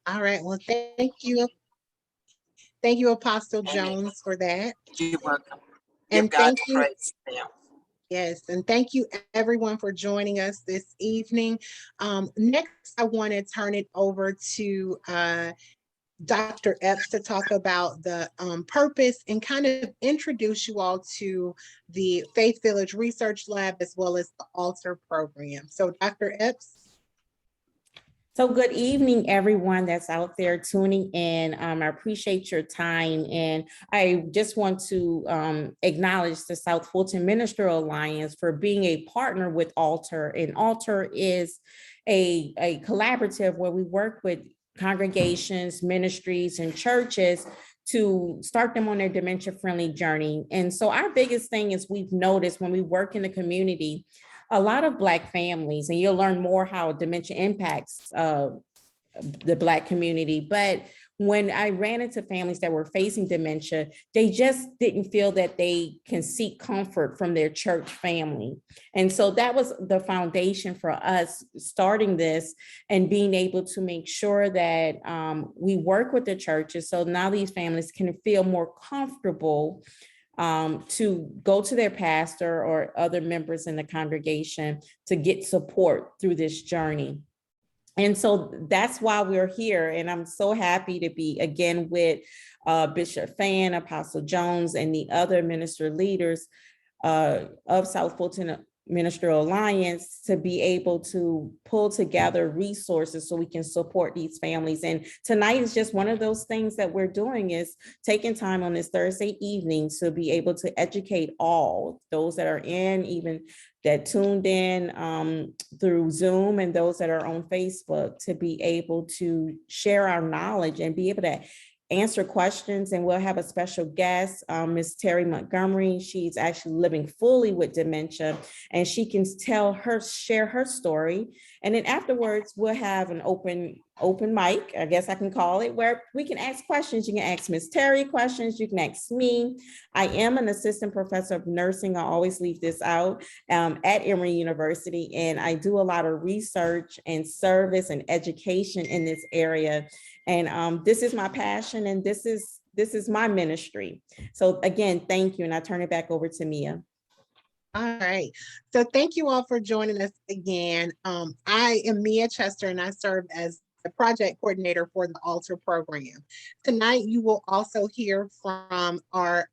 All right. Well, thank you. Thank you, Apostle Amen. Jones, for that. You're welcome. Give And God thank the you. praise now. Yes, and thank you everyone for joining us this evening. Next, I want to turn it over to Dr. Epps to talk about the purpose and kind of introduce you all to the Faith Village Research Lab as well as the Altar program. So Dr. Epps. So good evening, everyone that's out there tuning in. I appreciate your time. And I just want to acknowledge the South Fulton Ministerial Alliance for being a partner with Altar. And Altar is a collaborative where we work with congregations, ministries, and churches to start them on their dementia-friendly journey. And so our biggest thing is we've noticed when we work in the community, a lot of Black families, and you'll learn more how dementia impacts the Black community. But when I ran into families that were facing dementia, they just didn't feel that they can seek comfort from their church family. And so that was the foundation for us starting this and being able to make sure that we work with the churches. So now these families can feel more comfortable to go to their pastor or other members in the congregation to get support through this journey. And so that's why we're here. And I'm so happy to be again with Bishop Fayron, Apostle Jones, and the other minister leaders of South Fulton Ministerial Alliance to be able to pull together resources so we can support these families. And tonight is just one of those things that we're doing, is taking time on this Thursday evening to be able to educate all those that are in, even that tuned in through Zoom, and those that are on Facebook, to be able to share our knowledge and be able to answer questions. And we'll have a special guest, Ms. Terry Montgomery. She's actually living fully with dementia, and she can share her story. And then afterwards, we'll have an open mic, I guess I can call it, where we can ask questions. You can ask Ms. Terry questions, you can ask me. I am an assistant professor of nursing. I always leave this out, at Emory University, and I do a lot of research and service and education in this area. And this is my passion, and this is my ministry. So again, thank you. And I turn it back over to Mia. All right. So thank you all for joining us again. I am Mia Chester, and I serve as the project coordinator for the Altar program. Tonight, you will also hear from our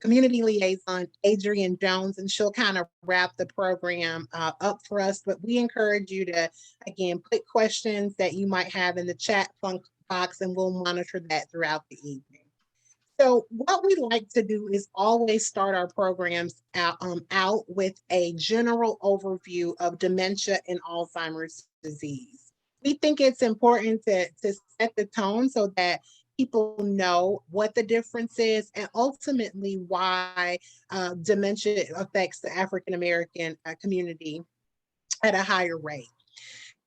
community liaison, Adrienne Jones, and she'll kind of wrap the program up for us. But we encourage you to, again, put questions that you might have in the chat box, and we'll monitor that throughout the evening. So what we like to do is always start our programs out with a general overview of dementia and Alzheimer's disease. We think it's important to set the tone so that people know what the difference is, and ultimately why dementia affects the African-American community at a higher rate.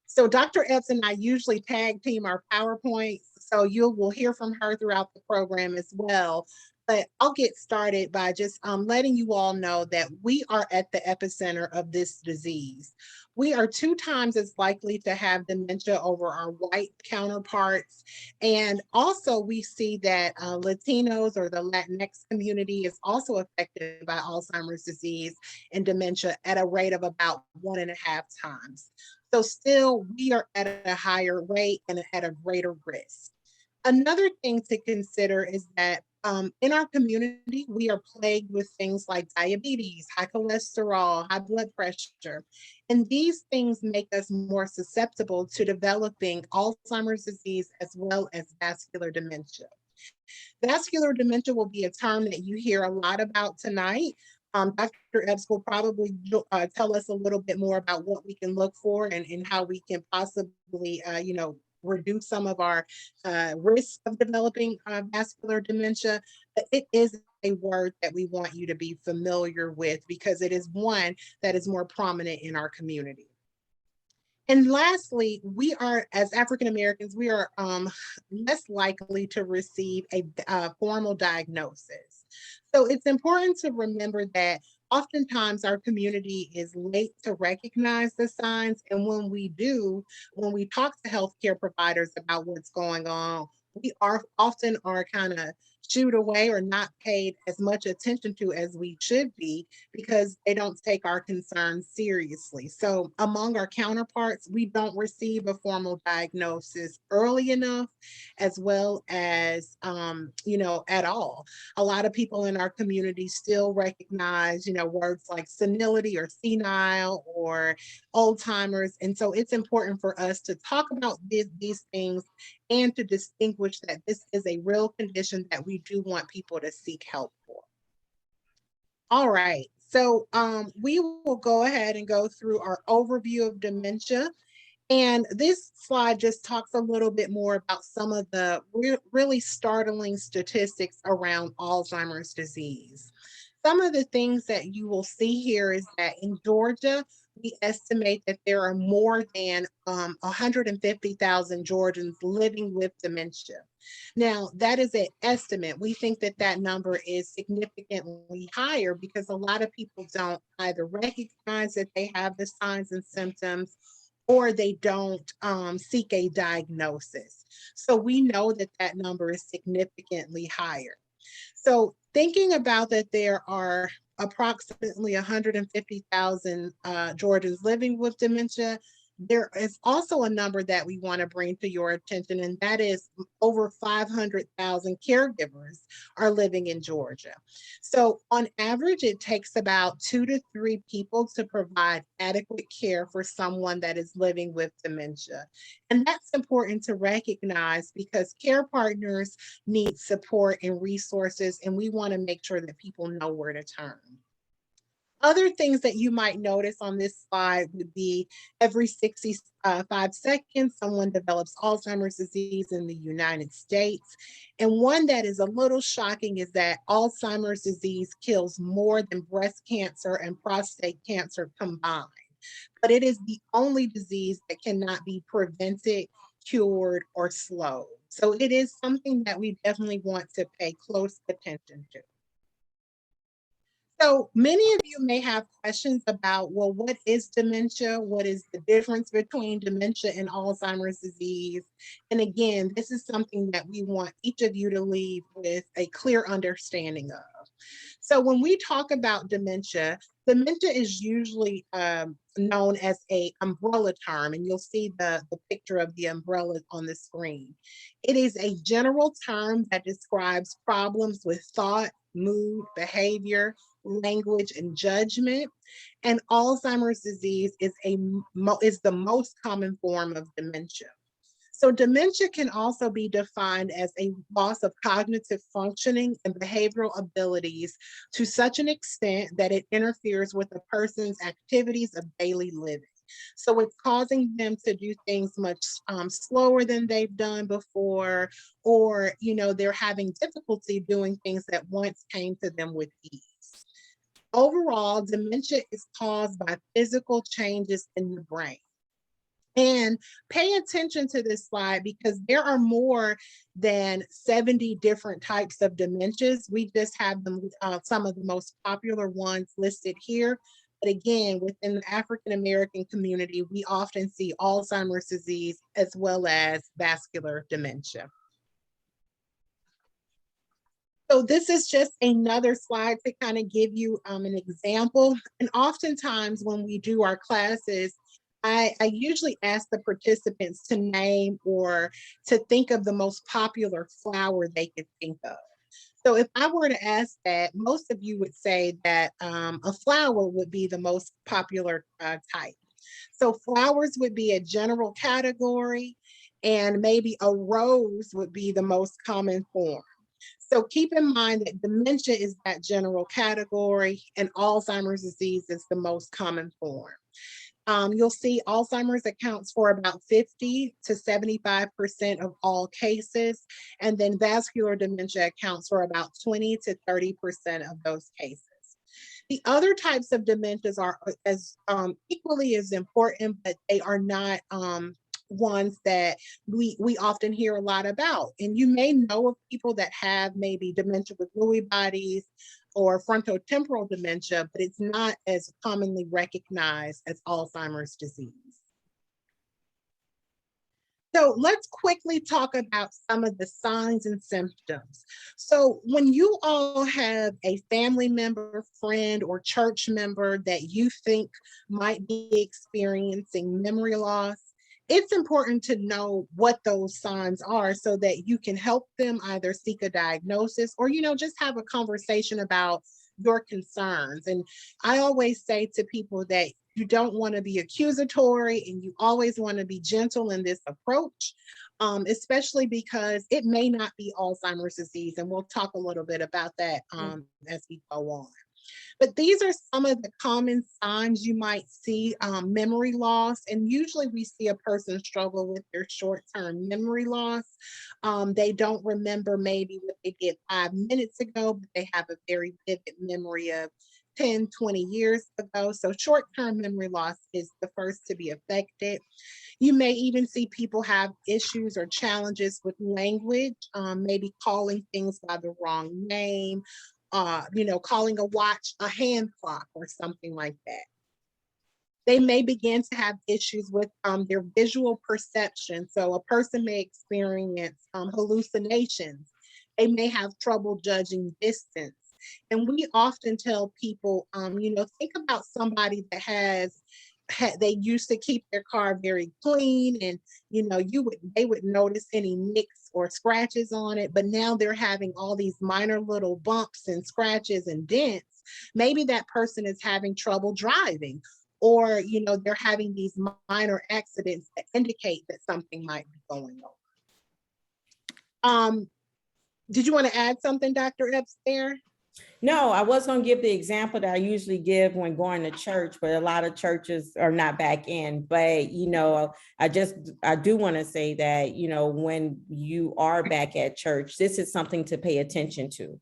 So Dr. Epps and I usually tag team our PowerPoints, so you will hear from her throughout the program as well. But I'll get started by just letting you all know that we are at the epicenter of this disease. We are 2 times as likely to have dementia over our white counterparts. And also we see that Latinos, or the Latinx community, is also affected by Alzheimer's disease and dementia at a rate of about 1.5 times. So still, we are at a higher rate and at a greater risk. Another thing to consider is that in our community, we are plagued with things like diabetes, high cholesterol, high blood pressure. And these things make us more susceptible to developing Alzheimer's disease as well as vascular dementia. Vascular dementia will be a term that you hear a lot about tonight. Dr. Epps will probably tell us a little bit more about what we can look for and how we can possibly, reduce some of our risk of developing vascular dementia. But it is a word that we want you to be familiar with, because it is one that is more prominent in our community. And lastly, we are, as African Americans, we are less likely to receive a formal diagnosis. So it's important to remember that oftentimes our community is late to recognize the signs. And when we do, when we talk to healthcare providers about what's going on, we are often kind of shooed away or not paid as much attention to as we should be because they don't take our concerns seriously. So among our counterparts, we don't receive a formal diagnosis early enough, as well as, at all. A lot of people in our community still recognize, words like senility or senile or Alzheimer's. And so it's important for us to talk about these things and to distinguish that this is a real condition that we do want people to seek help for. All right, so we will go ahead and go through our overview of dementia. And this slide just talks a little bit more about some of the really startling statistics around Alzheimer's disease. Some of the things that you will see here is that in Georgia, we estimate that there are more than 150,000 Georgians living with dementia. Now, that is an estimate. We think that that number is significantly higher because a lot of people don't either recognize that they have the signs and symptoms or they don't seek a diagnosis. So we know that that number is significantly higher. So thinking about that there are approximately 150,000 Georgians living with dementia, there is also a number that we want to bring to your attention, and that is over 500,000 caregivers are living in Georgia. So on average, it takes about 2 to 3 people to provide adequate care for someone that is living with dementia. And that's important to recognize because care partners need support and resources, and we want to make sure that people know where to turn. Other things that you might notice on this slide would be every 65 seconds, someone develops Alzheimer's disease in the United States. And one that is a little shocking is that Alzheimer's disease kills more than breast cancer and prostate cancer combined. But it is the only disease that cannot be prevented, cured, or slowed. So it is something that we definitely want to pay close attention to. So many of you may have questions about, well, what is dementia? What is the difference between dementia and Alzheimer's disease? And again, this is something that we want each of you to leave with a clear understanding of. So when we talk about dementia, dementia is usually known as an umbrella term, and you'll see the picture of the umbrella on the screen. It is a general term that describes problems with thought, mood, behavior, language, and judgment. And Alzheimer's disease is the most common form of dementia. So dementia can also be defined as a loss of cognitive functioning and behavioral abilities to such an extent that it interferes with a person's activities of daily living. So it's causing them to do things much slower than they've done before, or they're having difficulty doing things that once came to them with ease. Overall, dementia is caused by physical changes in the brain. And pay attention to this slide because there are more than 70 different types of dementias. We just have them, some of the most popular ones listed here. But again, within the African-American community, we often see Alzheimer's disease as well as vascular dementia. So this is just another slide to kind of give you an example. And oftentimes when we do our classes, I usually ask the participants to name or to think of the most popular flower they could think of. So if I were to ask that, most of you would say that a flower would be the most popular type. So flowers would be a general category, and maybe a rose would be the most common form. So keep in mind that dementia is that general category and Alzheimer's disease is the most common form. You'll see Alzheimer's accounts for about 50 to 75% of all cases, and then vascular dementia accounts for about 20 to 30% of those cases. The other types of dementias are as equally as important, but they are not ones that we often hear a lot about. And you may know of people that have maybe dementia with Lewy bodies, or frontotemporal dementia, but it's not as commonly recognized as Alzheimer's disease. So let's quickly talk about some of the signs and symptoms. So when you all have a family member, friend, or church member that you think might be experiencing memory loss, it's important to know what those signs are so that you can help them either seek a diagnosis or, just have a conversation about your concerns. And I always say to people that you don't want to be accusatory and you always want to be gentle in this approach, especially because it may not be Alzheimer's disease. And we'll talk a little bit about that as we go on. But these are some of the common signs you might see memory loss. And usually we see a person struggle with their short-term memory loss. They don't remember maybe what they did 5 minutes ago, but they have a very vivid memory of 10, 20 years ago. So short-term memory loss is the first to be affected. You may even see people have issues or challenges with language, maybe calling things by the wrong name, calling a watch a hand clock or something like that. They may begin to have issues with their visual perception. So a person may experience hallucinations. They may have trouble judging distance. And we often tell people, think about somebody that they used to keep their car very clean, and they would notice any nicks or scratches on it, but now they're having all these minor little bumps and scratches and dents. Maybe that person is having trouble driving, or they're having these minor accidents that indicate that something might be going on. Did you want to add something, Dr. Epps, there? No, I was going to give the example that I usually give when going to church, but a lot of churches are not back in. But, I do want to say that, when you are back at church, this is something to pay attention to,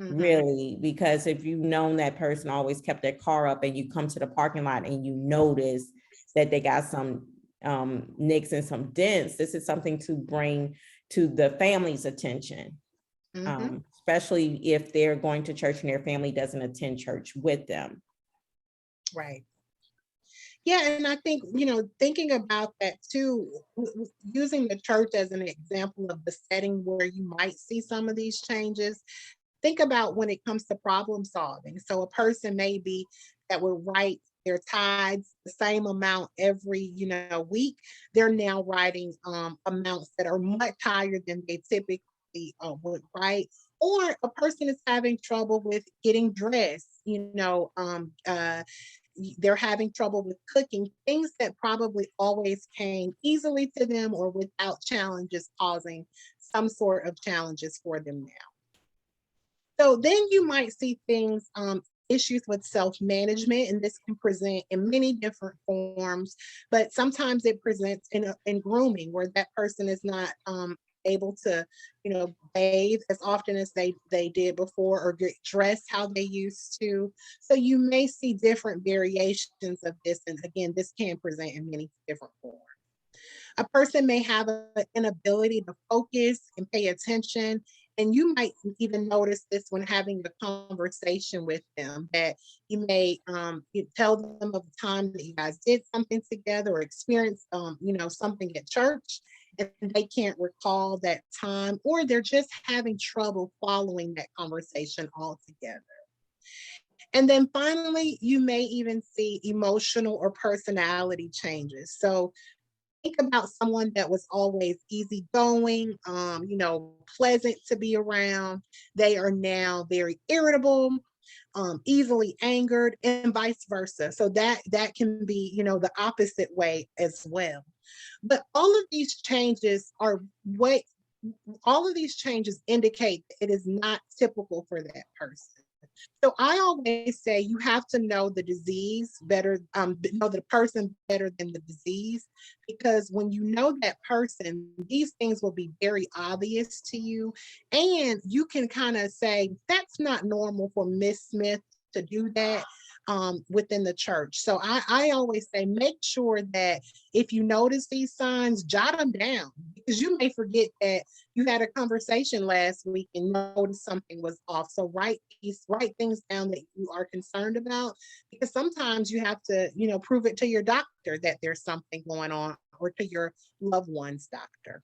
really, because if you've known that person always kept their car up and you come to the parking lot and you notice that they got some nicks and some dents, this is something to bring to the family's attention. Especially if they're going to church and their family doesn't attend church with them. Right. Yeah, and I think, thinking about that too, using the church as an example of the setting where you might see some of these changes, think about when it comes to problem solving. So a person maybe that would write their tithes the same amount every, week, they're now writing amounts that are much higher than they typically would write. Or a person is having trouble with getting dressed, they're having trouble with cooking, things that probably always came easily to them or without challenges, causing some sort of challenges for them now. So then you might see things, issues with self-management, and this can present in many different forms, but sometimes it presents in grooming, where that person is not able to, bathe as often as they did before, or get dressed how they used to. So you may see different variations of this. And again, this can present in many different forms. A person may have an inability to focus and pay attention. And you might even notice this when having a conversation with them, that you may you tell them of the time that you guys did something together or experienced something at church, and they can't recall that time, or they're just having trouble following that conversation altogether. And then finally, you may even see emotional or personality changes. So think about someone that was always easygoing, pleasant to be around. They are now very irritable, easily angered, and vice versa. So that can be, the opposite way as well. But all of these changes indicate that it is not typical for that person. So I always say you have to know the disease better, know the person better than the disease, because when you know that person, these things will be very obvious to you. And you can kind of say, that's not normal for Miss Smith to do that. within the church. So I always say, make sure that if you notice these signs, jot them down, because you may forget that you had a conversation last week and noticed something was off. So write things down that you are concerned about, because sometimes you have to, prove it to your doctor that there's something going on, or to your loved one's doctor.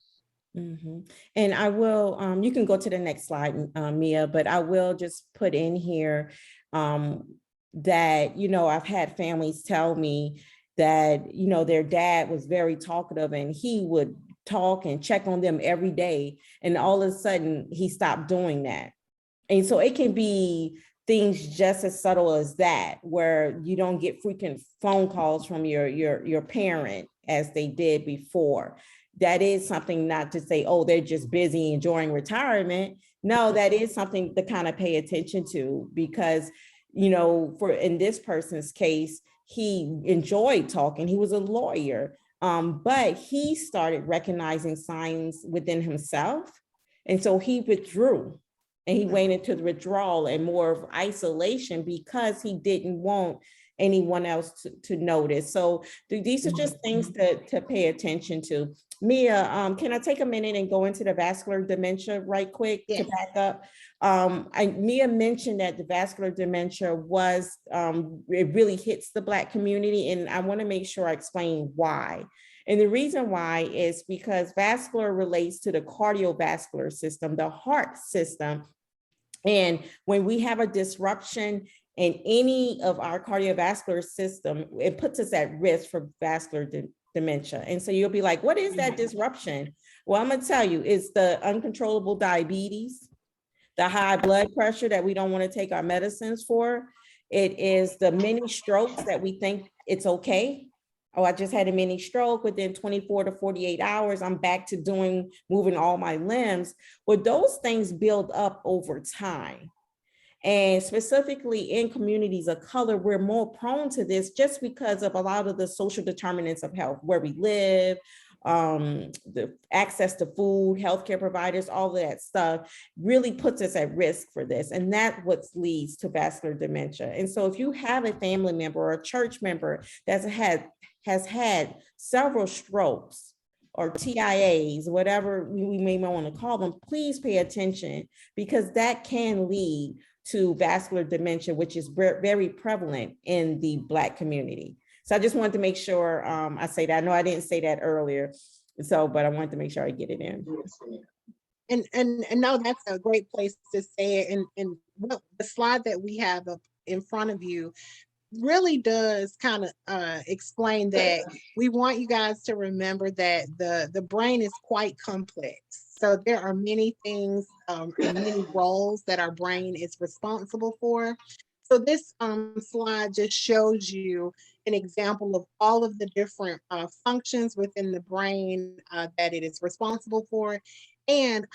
Mm-hmm. And I will, you can go to the next slide, Mia, but I will just put in here that, I've had families tell me that, their dad was very talkative and he would talk and check on them every day. And all of a sudden he stopped doing that. And so it can be things just as subtle as that, where you don't get frequent phone calls from your parent as they did before. That is something, not to say, oh, they're just busy enjoying retirement. No, that is something to kind of pay attention to, because, for in this person's case, he enjoyed talking. He was a lawyer, but he started recognizing signs within himself. And so he withdrew. And he went into the withdrawal and more of isolation because he didn't want anyone else to notice. So these are just things to pay attention to. Mia, can I take a minute and go into the vascular dementia right quick to back up? Mia mentioned that the vascular dementia was, it really hits the Black community, and I want to make sure I explain why. And the reason why is because vascular relates to the cardiovascular system, the heart system. And when we have a disruption in any of our cardiovascular system, it puts us at risk for vascular dementia. And so you'll be like, what is that disruption? Well, I'm going to tell you, it's the uncontrollable diabetes, the high blood pressure that we don't want to take our medicines for. It is the many strokes that we think it's okay. Oh, I just had a mini stroke. Within 24 to 48 hours, I'm back to moving all my limbs. Well, those things build up over time. And specifically in communities of color, we're more prone to this just because of a lot of the social determinants of health, where we live, the access to food, healthcare providers, all of that stuff really puts us at risk for this. And that's what leads to vascular dementia. And so if you have a family member or a church member that has had several strokes or TIAs, whatever we may want to call them, please pay attention, because that can lead to vascular dementia, which is very prevalent in the Black community. So I just wanted to make sure I say that. I know I didn't say that earlier, but I wanted to make sure I get it in. And no, that's a great place to say it. And what the slide that we have up in front of you really does kind of explain that we want you guys to remember that the brain is quite complex. So there are many things and many roles that our brain is responsible for. So this slide just shows you an example of all of the different functions within the brain that it is responsible for. And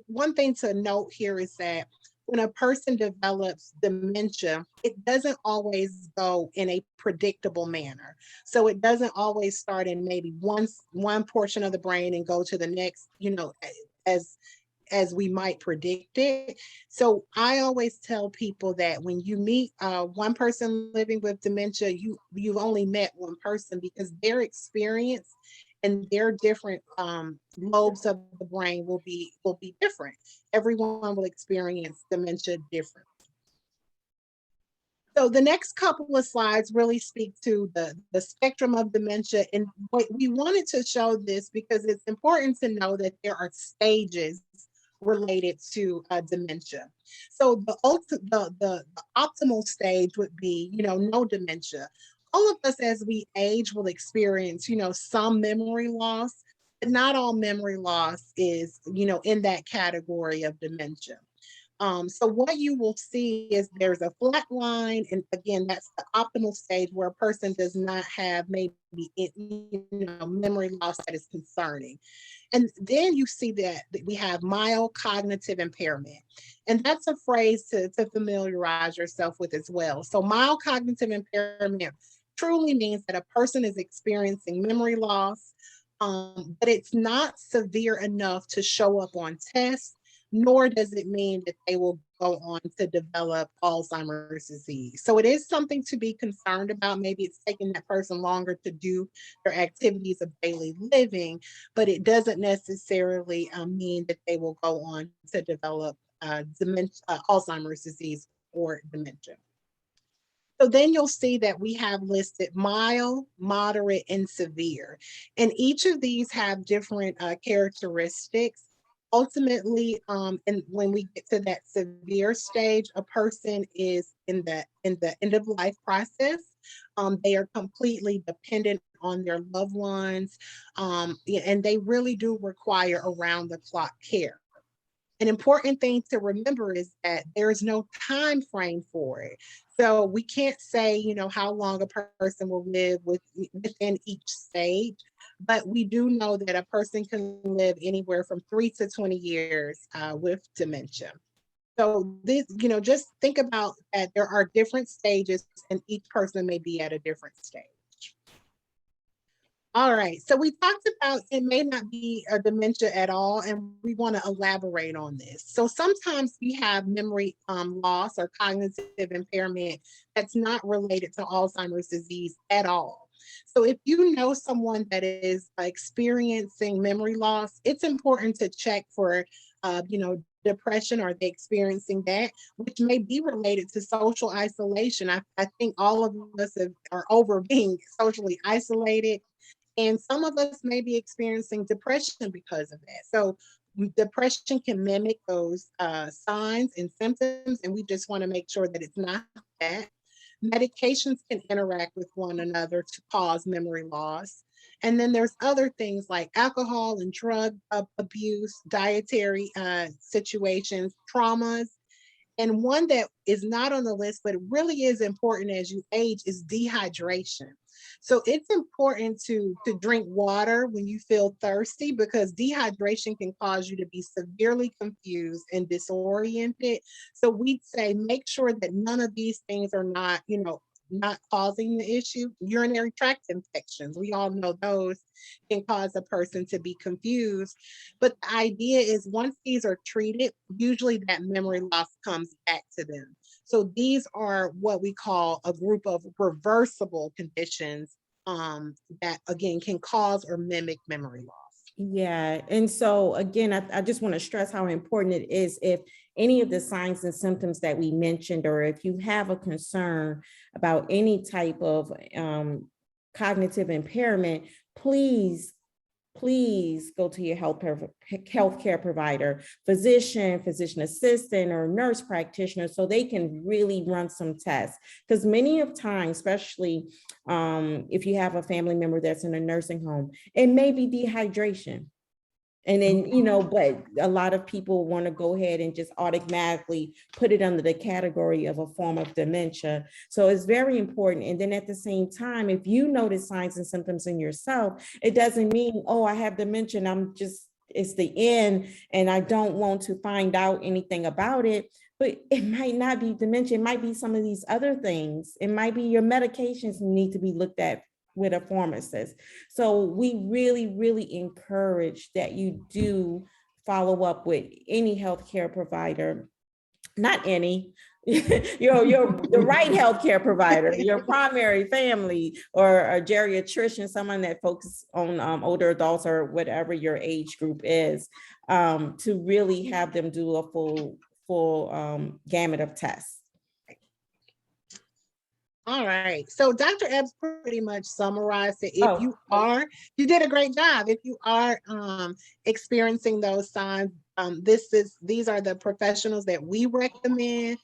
one thing to note here is that when a person develops dementia, it doesn't always go in a predictable manner. So it doesn't always start in maybe one portion of the brain and go to the next, as we might predict it. So I always tell people that when you meet one person living with dementia, you've only met one person, because their experience and their different lobes of the brain will be different. Everyone will experience dementia differently. So the next couple of slides really speak to the spectrum of dementia. And what we wanted to show this because it's important to know that there are stages related to dementia. So the optimal stage would be, no dementia. All of us as we age will experience, some memory loss, but not all memory loss is, in that category of dementia. So what you will see is there's a flat line, and again, that's the optimal stage where a person does not have maybe memory loss that is concerning. And then you see that we have mild cognitive impairment. And that's a phrase to familiarize yourself with as well. So mild cognitive impairment truly means that a person is experiencing memory loss, but it's not severe enough to show up on tests, nor does it mean that they will go on to develop Alzheimer's disease. So it is something to be concerned about. Maybe it's taking that person longer to do their activities of daily living, but it doesn't necessarily mean that they will go on to develop Alzheimer's disease or dementia. So then you'll see that we have listed mild, moderate, and severe. And each of these have different characteristics. Ultimately, and when we get to that severe stage, a person is in the end of life process. They are completely dependent on their loved ones, and they really do require around the clock care. An important thing to remember is that there is no time frame for it. So we can't say, how long a person will live within each stage, but we do know that a person can live anywhere from 3 to 20 years with dementia. So this, just think about that there are different stages and each person may be at a different stage. All right, so we talked about it may not be a dementia at all, and we want to elaborate on this. So sometimes we have memory loss or cognitive impairment that's not related to Alzheimer's disease at all. So if you know someone that is experiencing memory loss, it's important to check for, depression. Are they experiencing that, which may be related to social isolation? I think all of us are over being socially isolated. And some of us may be experiencing depression because of that. So depression can mimic those signs and symptoms, and we just want to make sure that it's not that. Medications can interact with one another to cause memory loss. And then there's other things like alcohol and drug abuse, dietary situations, traumas. And one that is not on the list, but really is important as you age, is dehydration. So it's important to drink water when you feel thirsty, because dehydration can cause you to be severely confused and disoriented. So we'd say make sure that none of these things are not causing the issue. Urinary tract infections, we all know those can cause a person to be confused. But the idea is once these are treated, usually that memory loss comes back to them. So these are what we call a group of reversible conditions that again can cause or mimic memory loss. Yeah. And so again, I just want to stress how important it is if any of the signs and symptoms that we mentioned, or if you have a concern about any type of cognitive impairment, please go to your healthcare provider, physician assistant, or nurse practitioner, so they can really run some tests. Because many of times, especially if you have a family member that's in a nursing home, it may be dehydration. And then, but a lot of people want to go ahead and just automatically put it under the category of a form of dementia. So it's very important. And then at the same time, if you notice signs and symptoms in yourself, it doesn't mean, oh, I have dementia and it's the end and I don't want to find out anything about it. But it might not be dementia. It might be some of these other things. It might be your medications need to be looked at with a pharmacist. So we really, really encourage that you do follow up with any healthcare provider, not any, the right healthcare provider, your primary family or a geriatrician, someone that focuses on older adults or whatever your age group is, to really have them do a full gamut of tests. All right. So Dr. Epps pretty much summarized it. If you did a great job. If you are experiencing those signs, these are the professionals that we recommend.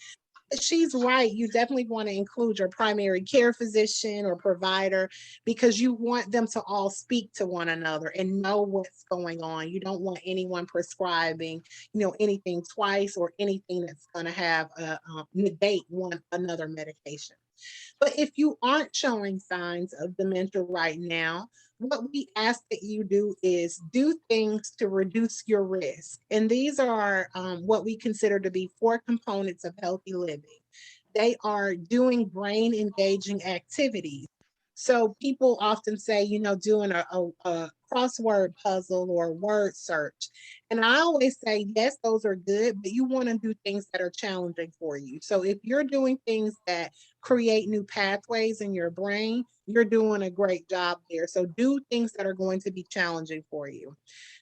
She's right. You definitely want to include your primary care physician or provider, because you want them to all speak to one another and know what's going on. You don't want anyone prescribing, anything twice, or anything that's going to have negate one another medication. But if you aren't showing signs of dementia right now, what we ask that you do is do things to reduce your risk. And these are what we consider to be 4 components of healthy living. They are doing brain engaging activities. So people often say, doing a crossword puzzle or word search. And I always say, yes, those are good, but you want to do things that are challenging for you. So if you're doing things that create new pathways in your brain, you're doing a great job there. So do things that are going to be challenging for you.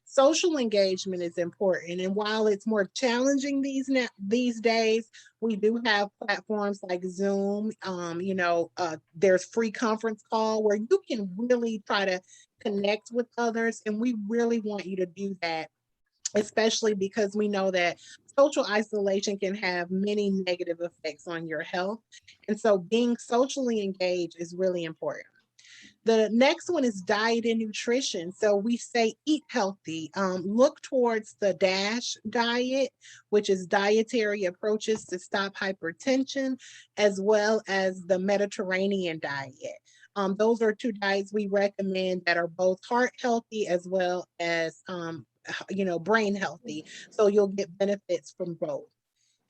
Social engagement is important. And while it's more challenging these days, we do have platforms like Zoom. There's free conference call where you can really try to connect with others. And we really want you to do that, especially because we know that social isolation can have many negative effects on your health. And so being socially engaged is really important. The next one is diet and nutrition. So we say eat healthy. Look towards the DASH diet, which is dietary approaches to stop hypertension, as well as the Mediterranean diet. Those are two diets we recommend that are both heart healthy as well as brain healthy. So you'll get benefits from both.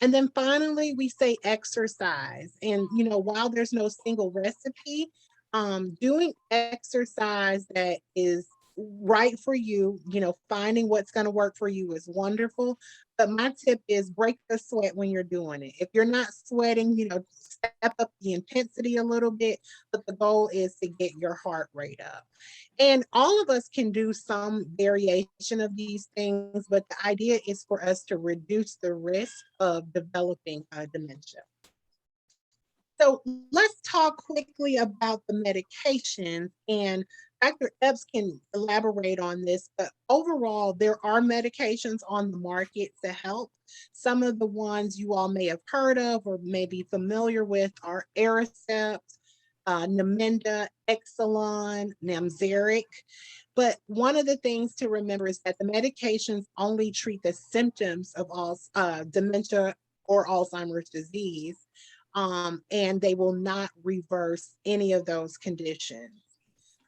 And then finally, we say exercise. And, while there's no single recipe, doing exercise that is right for you, finding what's going to work for you is wonderful. But my tip is break the sweat when you're doing it. If you're not sweating, step up the intensity a little bit, but the goal is to get your heart rate up. And all of us can do some variation of these things, but the idea is for us to reduce the risk of developing dementia. So let's talk quickly about the medications, and Dr. Epps can elaborate on this, but overall, there are medications on the market to help. Some of the ones you all may have heard of or may be familiar with are Aricept, Namenda, Exelon, Namzaric. But one of the things to remember is that the medications only treat the symptoms of all dementia or Alzheimer's disease, and they will not reverse any of those conditions.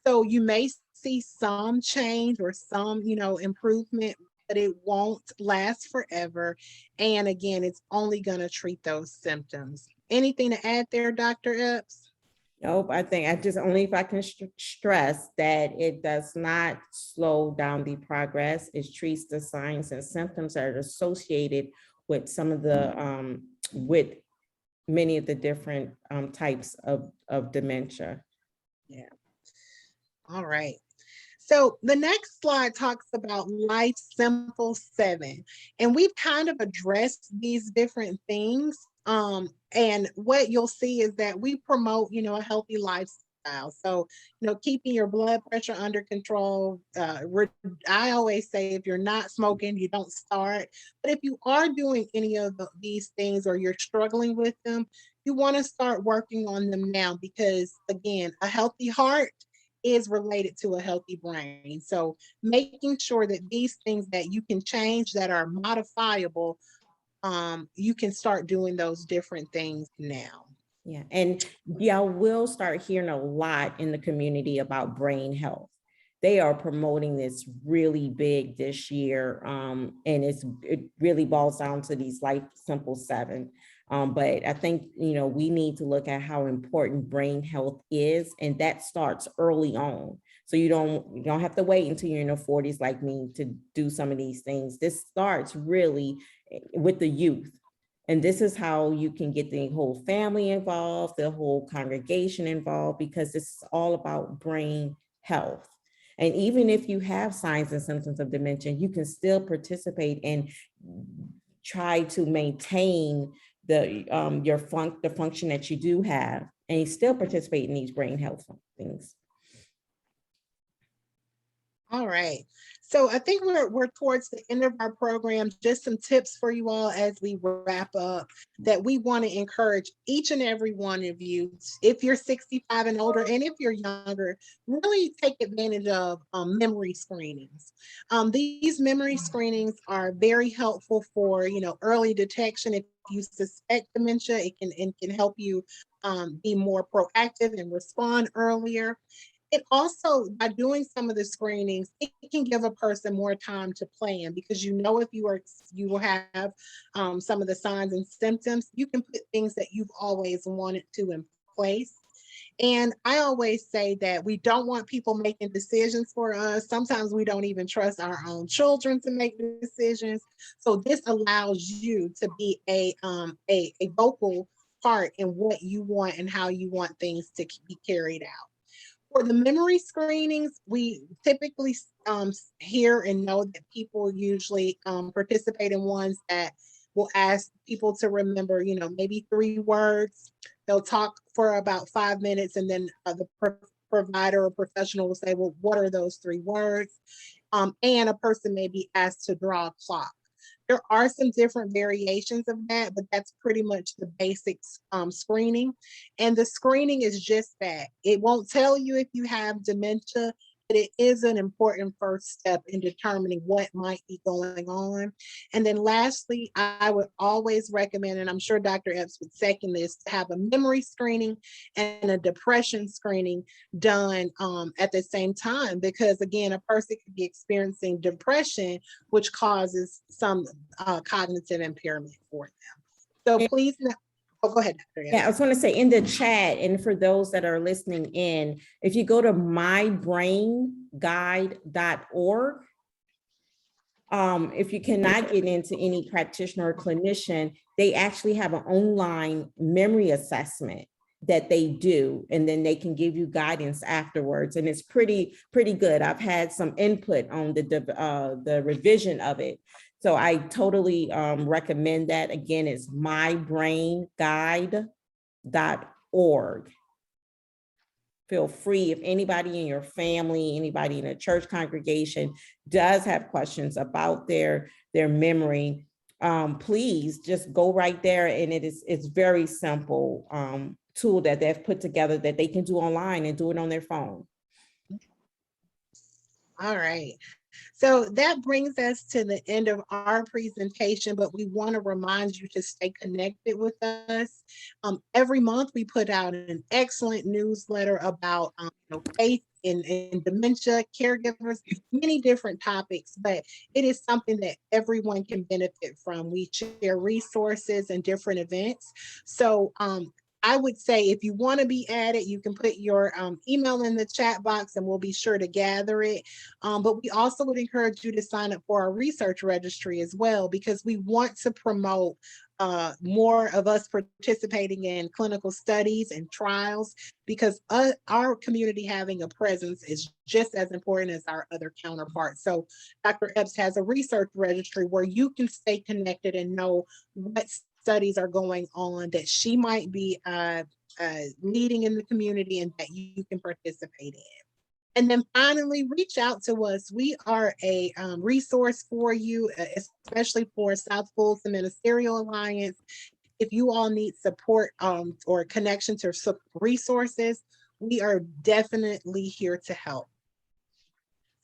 So you may see some change or some, improvement, but it won't last forever. And again, it's only going to treat those symptoms. Anything to add there, Dr. Epps? Nope, I think if I can stress that it does not slow down the progress. It treats the signs and symptoms that are associated with some of the, with many of the different types of dementia. Yeah. All right. So the next slide talks about Life Simple 7. And we've kind of addressed these different things. And what you'll see is that we promote, a healthy lifestyle. So, keeping your blood pressure under control. I always say if you're not smoking, you don't start. But if you are doing any of these things or you're struggling with them, you want to start working on them now because, again, a healthy heart is related to a healthy brain. So making sure that these things that you can change that are modifiable, you can start doing those different things now. Yeah, and y'all will start hearing a lot in the community about brain health. They are promoting this really big this year, and it really boils down to these Life Simple 7. But I think, we need to look at how important brain health is, and that starts early on. So you don't have to wait until you're in your 40s like me to do some of these things. This starts really with the youth. And this is how you can get the whole family involved, the whole congregation involved, because this is all about brain health. And even if you have signs and symptoms of dementia, you can still participate and try to maintain the function that you do have, and you still participate in these brain health things. All right. So I think we're towards the end of our program. Just some tips for you all as we wrap up that we want to encourage each and every one of you, if you're 65 and older, and if you're younger, really take advantage of memory screenings. These memory screenings are very helpful for, early detection. If you suspect dementia, it can help you be more proactive and respond earlier. It also, by doing some of the screenings, it can give a person more time to plan because if you will have some of the signs and symptoms, you can put things that you've always wanted to in place. And I always say that we don't want people making decisions for us. Sometimes we don't even trust our own children to make decisions. So this allows you to be a vocal part in what you want and how you want things to be carried out. For the memory screenings, we typically hear and know that people usually participate in ones that will ask people to remember, maybe 3 words. They'll talk for about 5 minutes, and then the provider or professional will say, well, what are those 3 words? And a person may be asked to draw a clock. There are some different variations of that, but that's pretty much the basic screening. And the screening is just that. It won't tell you if you have dementia, but it is an important first step in determining what might be going on. And then lastly, I would always recommend, and I'm sure Dr. Epps would second this, to have a memory screening and a depression screening done at the same time, because again, a person could be experiencing depression, which causes some cognitive impairment for them. So please, go ahead, Dr. Epps. Yeah, I was going to say, in the chat, and for those that are listening in, if you go to mybrainguide.org, if you cannot get into any practitioner or clinician, they actually have an online memory assessment that they do, and then they can give you guidance afterwards. And it's pretty good. I've had some input on the revision of it. So I totally recommend that. Again, it's mybrainguide.org. Feel free, if anybody in your family, anybody in a church congregation does have questions about their memory, please just go right there. And it's very simple tool that they've put together that they can do online and do it on their phone. All right. So that brings us to the end of our presentation, but we want to remind you to stay connected with us. Every month we put out an excellent newsletter about faith in dementia, caregivers, many different topics, but it is something that everyone can benefit from. We share resources and different events. So I would say if you want to be added, you can put your email in the chat box and we'll be sure to gather it. But we also would encourage you to sign up for our research registry as well, because we want to promote more of us participating in clinical studies and trials, because our community having a presence is just as important as our other counterparts. So Dr. Epps has a research registry where you can stay connected and know what studies are going on that she might be leading in the community and that you can participate in. And then finally, reach out to us. We are a resource for you, especially for South Fulton Ministerial Alliance. If you all need support or connection to resources, we are definitely here to help.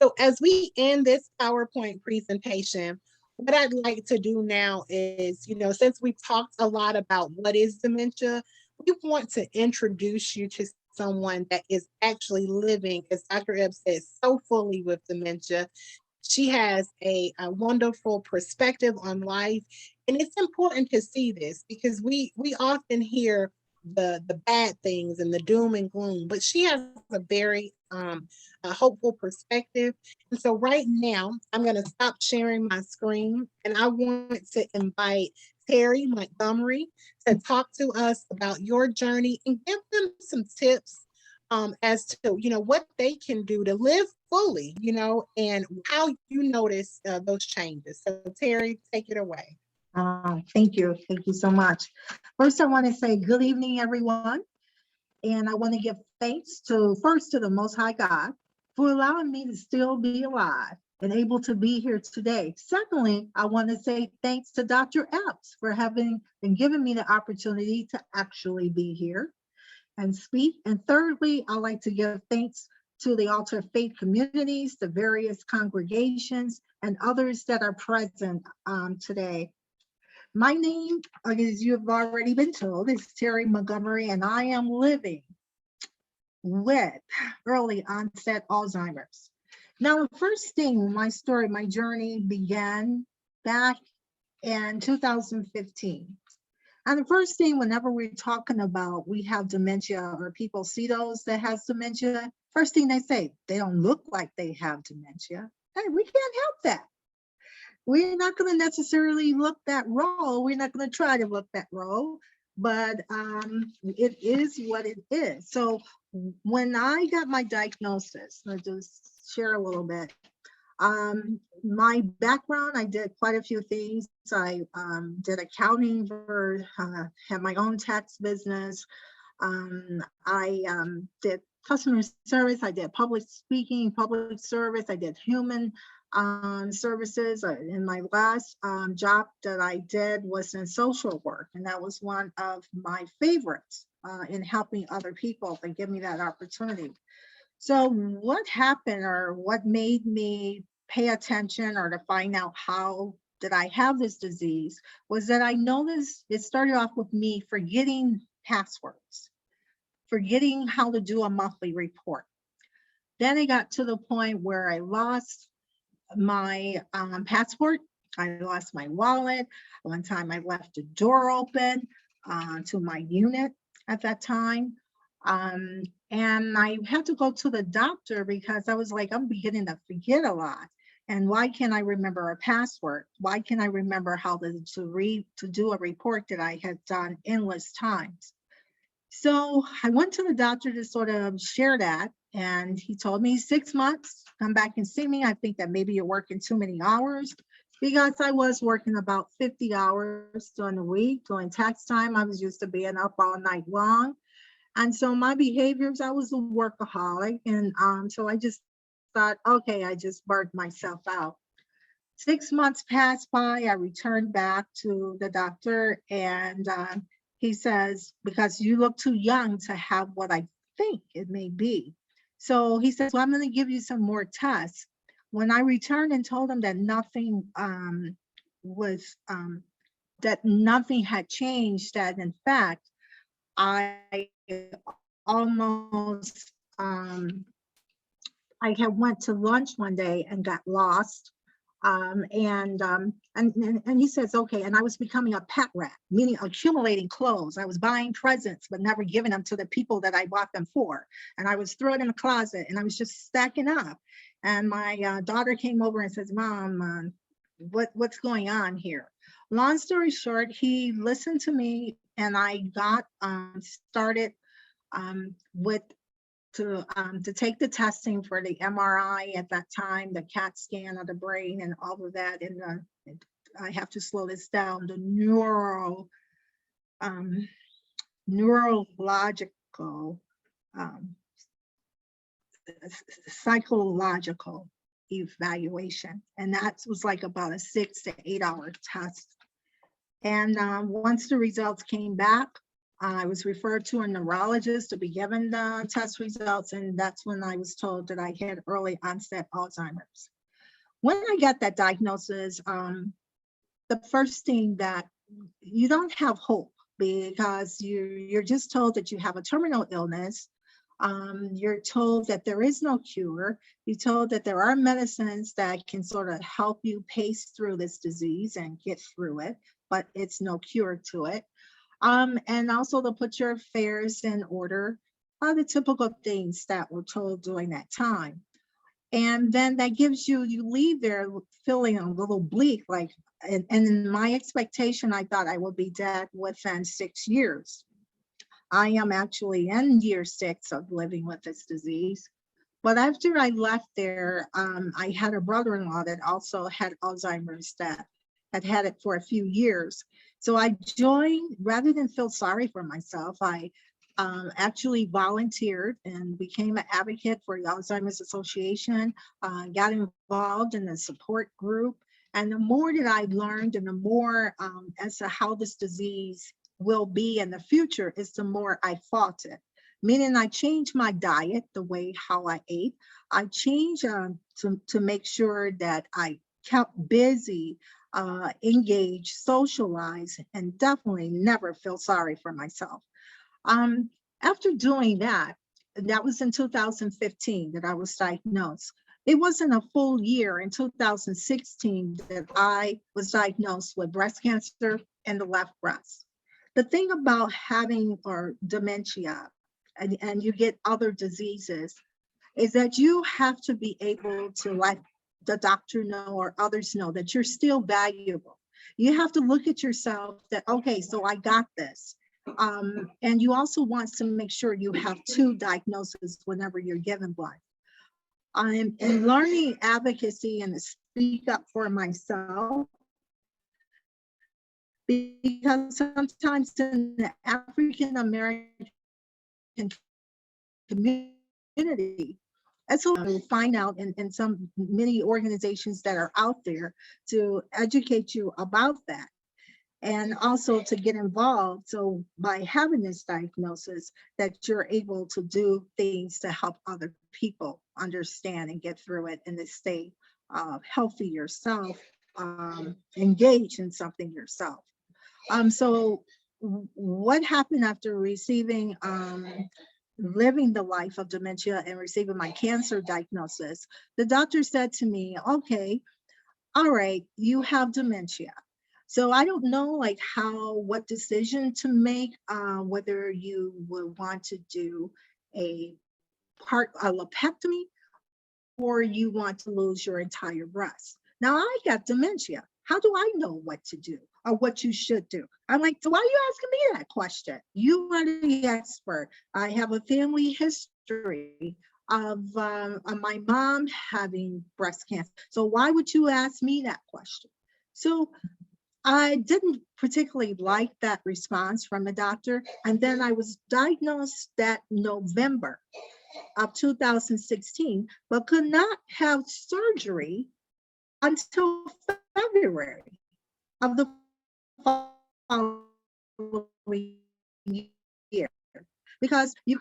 So as we end this PowerPoint presentation, what I'd like to do now is, since we've talked a lot about what is dementia, we want to introduce you to someone that is actually living, as Dr. Epps says, so fully with dementia. She has a wonderful perspective on life. And it's important to see this because we often hear the bad things and the doom and gloom, but she has a very hopeful perspective. And so right now, I'm going to stop sharing my screen, and I want to invite Terry Montgomery to talk to us about your journey and give them some tips as to, what they can do to live fully, and how you notice those changes. So Terry, take it away. Thank you. Thank you so much. First, I want to say good evening, everyone. And I want to give thanks first to the Most High God for allowing me to still be alive and able to be here today. Secondly, I want to say thanks to Dr. Epps for having and giving me the opportunity to actually be here and speak. And thirdly, I'd like to give thanks to the Altar of Faith communities, the various congregations, and others that are present today. My name, as you have already been told, is Terry Montgomery, and I am living with early onset Alzheimer's. Now, the first thing, my journey began back in 2015. And the first thing, whenever we're talking about we have dementia or people see those that has dementia, first thing they say, they don't look like they have dementia. Hey, we can't help that. We're not going to necessarily look that role. We're not going to try to look that role, but it is what it is. So when I got my diagnosis, I'll just share a little bit. My background, I did quite a few things. I did accounting for, had my own tax business. I did customer service. I did public speaking, public service. I did human services. In my last job that I did was in social work, and that was one of my favorites in helping other people and give me that opportunity. So what happened, or what made me pay attention or to find out how did I have this disease, was that I noticed it started off with me forgetting passwords, forgetting how to do a monthly report. Then it got to the point where I lost my passport. I lost my wallet. One time I left the door open to my unit at that time. And I had to go to the doctor because I was like, I'm beginning to forget a lot. And why can't I remember a password? Why can't I remember how to do a report that I had done endless times? So I went to the doctor to sort of share that. And he told me 6 months, come back and see me. I think that maybe you're working too many hours, because I was working about 50 hours during the week. During tax time, I was used to being up all night long. And so my behaviors, I was a workaholic. And so I just thought, okay, I just burnt myself out. 6 months passed by. I returned back to the doctor, and he says, because you look too young to have what I think it may be. So he says, well, I'm going to give you some more tests. When I returned and told him that nothing that nothing had changed, that in fact, I almost, I had went to lunch one day and got lost. And he says, okay, and I was becoming a pet rat, meaning accumulating clothes. I was buying presents, but never giving them to the people that I bought them for. And I was throwing in the closet, and I was just stacking up. And my daughter came over and says, Mom, what's going on here? Long story short, he listened to me, and I got started to take the testing for the MRI at that time, the CAT scan of the brain and all of that. And I have to slow this down, the neurological, psychological evaluation. And that was like about a 6 to 8 hour test. And once the results came back, I was referred to a neurologist to be given the test results, and that's when I was told that I had early onset Alzheimer's. When I got that diagnosis, the first thing that you don't have hope, because you're just told that you have a terminal illness. You're told that there is no cure. You're told that there are medicines that can sort of help you pace through this disease and get through it, but it's no cure to it. And also to put your affairs in order, the typical things that we're told during that time. And then that gives you leave there feeling a little bleak, like, and in my expectation, I thought I would be dead within 6 years. I am actually in year 6 of living with this disease. But after I left there, I had a brother-in-law that also had Alzheimer's that had it for a few years. So I joined, rather than feel sorry for myself, I actually volunteered and became an advocate for the Alzheimer's Association, got involved in the support group. And the more that I learned, and the more as to how this disease will be in the future, is the more I fought it. Meaning I changed my diet, the way how I ate. I changed to make sure that I kept busy, engage, socialize, and definitely never feel sorry for myself. After doing that, that was in 2015 that I was diagnosed. It wasn't a full year in 2016 that I was diagnosed with breast cancer in the left breast. The thing about having or dementia and you get other diseases is that you have to be able to let the doctor know or others know that you're still valuable. You have to look at yourself that, okay, so I got this. And you also want to make sure you have 2 diagnoses whenever you're given one. I'm in learning advocacy and to speak up for myself, because sometimes in the African-American community, that's what we'll find out in many organizations that are out there to educate you about that and also to get involved. So by having this diagnosis, that you're able to do things to help other people understand and get through it and to stay healthy yourself, engage in something yourself. So what happened after receiving living the life of dementia and receiving my cancer diagnosis? The doctor said to me, okay, all right, you have dementia. So I don't know like what decision to make, whether you would want to do a lipectomy or you want to lose your entire breast. Now I got dementia. How do I know what to do or what you should do? I'm like, so why are you asking me that question? You are the expert. I have a family history of my mom having breast cancer. So why would you ask me that question? So I didn't particularly like that response from the doctor. And then I was diagnosed that November of 2016, but could not have surgery until February of the following year. Because you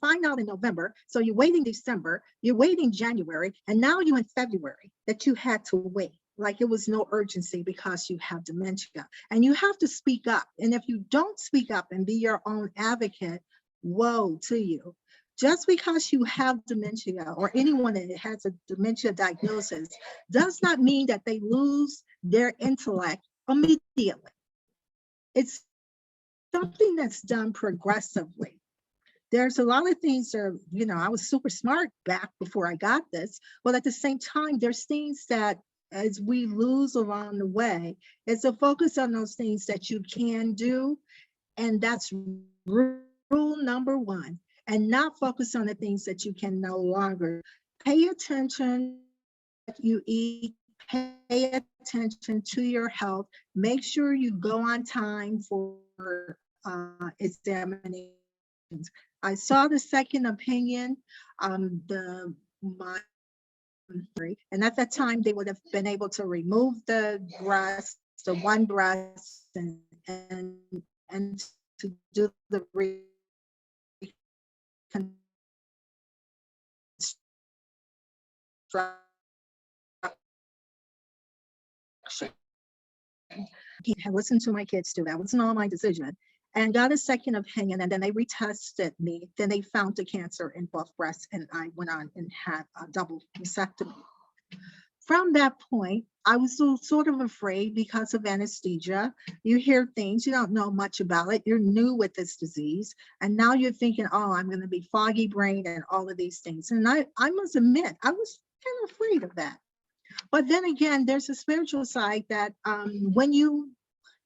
find out in November, so you're waiting December, you're waiting January, and now you're in February that you had to wait. Like it was no urgency because you have dementia. And you have to speak up. And if you don't speak up and be your own advocate, woe to you. Just because you have dementia or anyone that has a dementia diagnosis does not mean that they lose their intellect immediately. It's something that's done progressively. There's a lot of things that, I was super smart back before I got this, but at the same time, there's things that as we lose along the way, it's a focus on those things that you can do. And that's rule number 1, and not focus on the things that you can no longer. Pay attention to what you eat, pay attention to your health, make sure you go on time for examinations. I saw the second opinion, and at that time they would have been able to remove the one breast, and to do the he had listened to my kids too. That wasn't all my decision. And got a second opinion, and then they retested me. Then they found the cancer in both breasts, and I went on and had a double mastectomy. From that point, I was sort of afraid because of anesthesia. You hear things, you don't know much about it. You're new with this disease. And now you're thinking, oh, I'm going to be foggy brained and all of these things. And I must admit, I was kind of afraid of that. But then again, there's a spiritual side that when you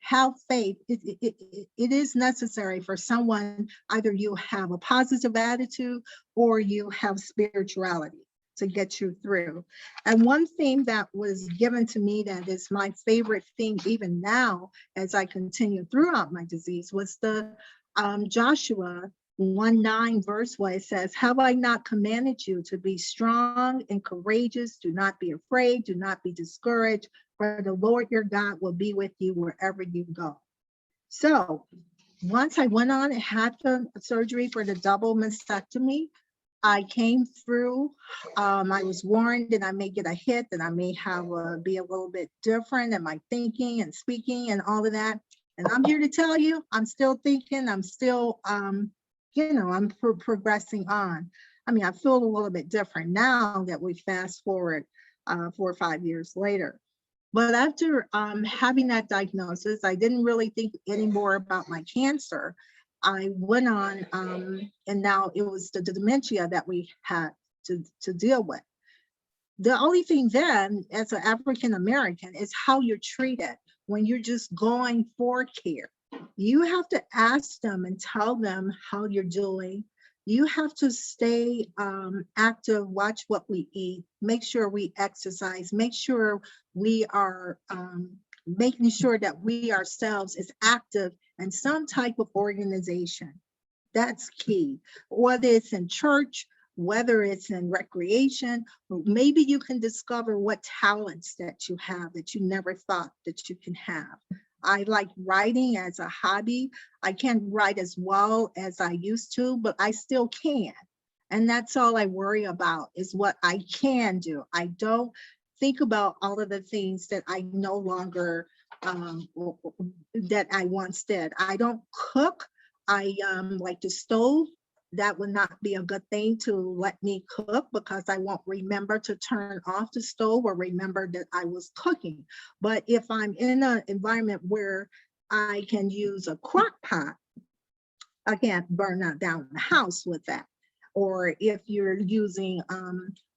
have faith, it is necessary for someone, either you have a positive attitude or you have spirituality to get you through. And one thing that was given to me that is my favorite thing even now as I continue throughout my disease was the Joshua 1:9 verse where it says, have I not commanded you to be strong and courageous? Do not be afraid, do not be discouraged, for the Lord your God will be with you wherever you go. So once I went on and had the surgery for the double mastectomy, I came through. I was warned that I may get a hit, that I may have be a little bit different in my thinking and speaking and all of that. And I'm here to tell you, I'm still thinking, I'm still, I'm progressing on. I mean, I feel a little bit different now that we fast forward 4 or 5 years later. But after having that diagnosis, I didn't really think anymore about my cancer. I went on, and now it was the dementia that we had to deal with. The only thing then, as an African American, is how you're treated when you're just going for care. You have to ask them and tell them how you're doing. You have to stay active, watch what we eat, make sure we exercise, make sure we are making sure that we ourselves is active in some type of organization. That's key. Whether it's in church, whether it's in recreation, maybe you can discover what talents that you have that you never thought that you can have. I like writing as a hobby. I can't write as well as I used to, but I still can. And that's all I worry about, is what I can do. I don't think about all of the things that I no longer, that I once did. I don't cook. I like the stove. That would not be a good thing to let me cook, because I won't remember to turn off the stove or remember that I was cooking. But if I'm in an environment where I can use a crock pot, I can't burn down the house with that. Or if you're using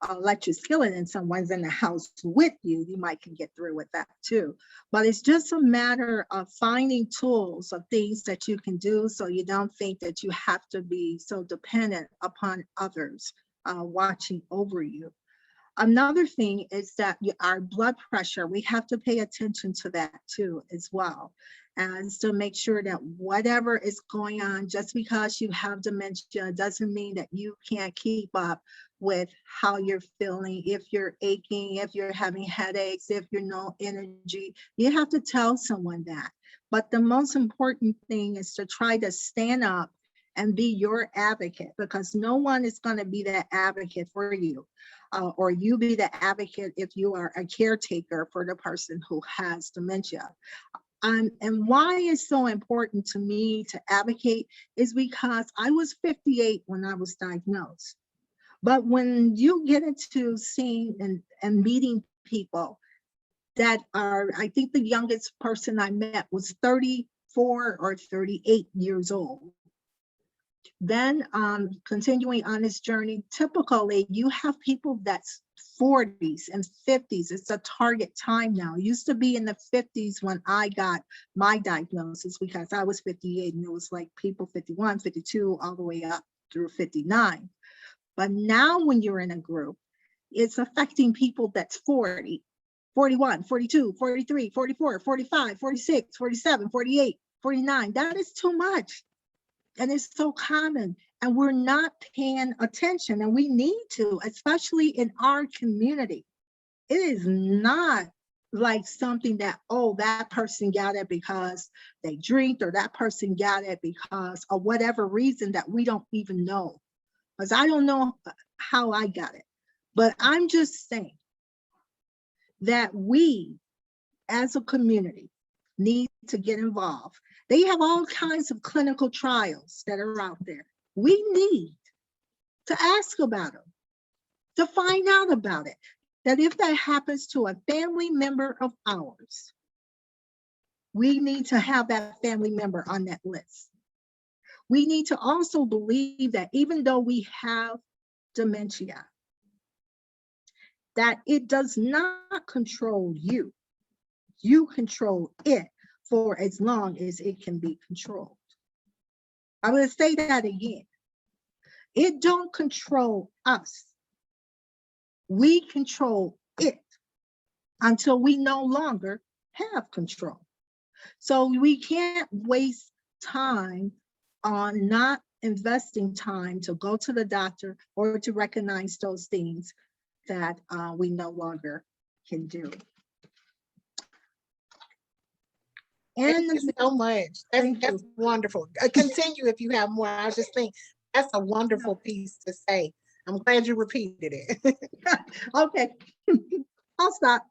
electric skillet and someone's in the house with you, you might can get through with that too. But it's just a matter of finding tools of things that you can do, so you don't think that you have to be so dependent upon others watching over you. Another thing is that our blood pressure, we have to pay attention to that too as well. And to make sure that whatever is going on, just because you have dementia doesn't mean that you can't keep up with how you're feeling. If you're aching, if you're having headaches, if you're no energy, you have to tell someone that. But the most important thing is to try to stand up and be your advocate, because no one is going to be that advocate for you. Or you be the advocate if you are a caretaker for the person who has dementia. And why it's so important to me to advocate is because I was 58 when I was diagnosed. But when you get into seeing and meeting people that are, I think the youngest person I met was 34 or 38 years old. Then continuing on this journey, typically you have people that's 40s and 50s. It's a target time now. It used to be in the 50s when I got my diagnosis, because I was 58 and it was like people 51, 52, all the way up through 59. But now when you're in a group, it's affecting people that's 40, 41, 42, 43, 44, 45, 46, 47, 48, 49. That is too much. And it's so common, and we're not paying attention, and we need to, especially in our community. It is not like something that, oh, that person got it because they drink, or that person got it because of whatever reason that we don't even know. Because I don't know how I got it. But I'm just saying that we, as a community, need to get involved. They have all kinds of clinical trials that are out there. We need to ask about them, to find out about it. That if that happens to a family member of ours, we need to have that family member on that list. We need to also believe that even though we have dementia, that it does not control you. You control it for as long as it can be controlled. I'm going to say that again. It don't control us. We control it until we no longer have control. So we can't waste time on not investing time to go to the doctor or to recognize those things that we no longer can do. Thank you so much. That's wonderful. Continue if you have more. I was just thinking that's a wonderful piece to say. I'm glad you repeated it. Okay, I'll stop.